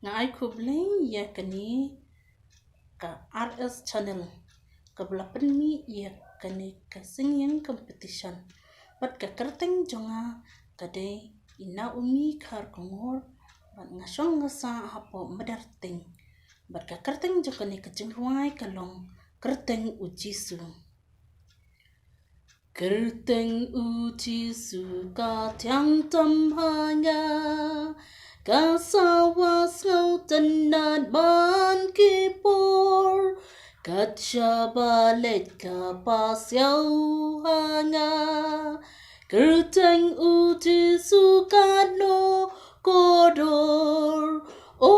ngai kublay ya kani ka RS channel ka belapan mi ya kani ka singing competition bat ka kerteng jonga kade ina umi khar kongor bat ngasong ngasa hapo madarting bat ka kerteng jokani ka jingwai kalong kerteng ujisu kerteng ujisu ka tiang tam hanya ka sawas ngau tenat ban kipor kat shabalet ka pasyau hanya kerteng ujisu ka no kodor o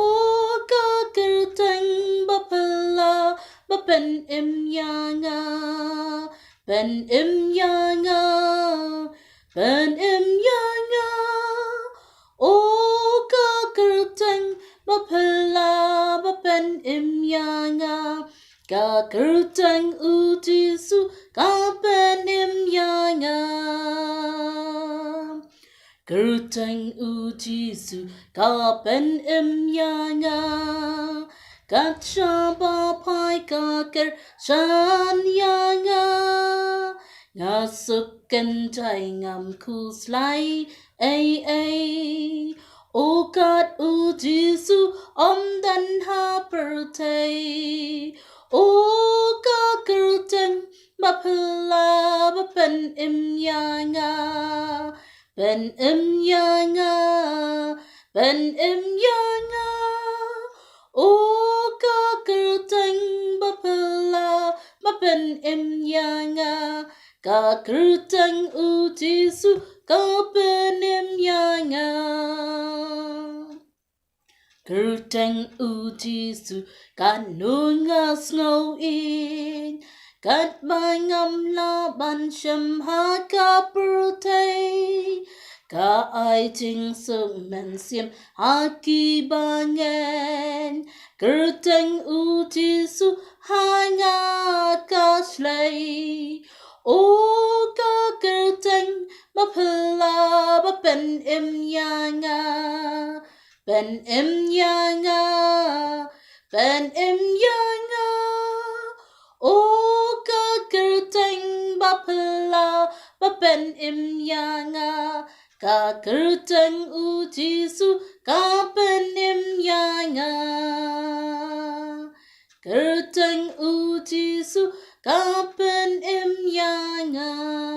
ka kerteng bapala bapen em yanga ben em yanga ben em yanga o ka kerteng bapala bapen em yanga ka kerteng ujisu ka ben em yanga kerteng ujisu ka ben em yanga kat shaba pai ka ker shan yanga ngasuk kentai ngam kuslai ai o kat ujisu om dan ha pertai o ka kerteng bapala bapen em yanga ben em yanga ben em yanga o ka kerteng bapala bapen em yanga ka kerteng ujisu ka ben em yanga kerteng ujisu ka nungas ngau in kat bangam la ban shem ha ka pertai ka ai ting sung men sim ha ki bangen kerteng ujisu hanya ka slay o ka kerteng bapala bapen em yanga ben em yanga ben em yanga o ka kerteng bapala bapen em yanga ka kerteng ujisu ka ben em yanga kerteng ujisu ka ben em yanga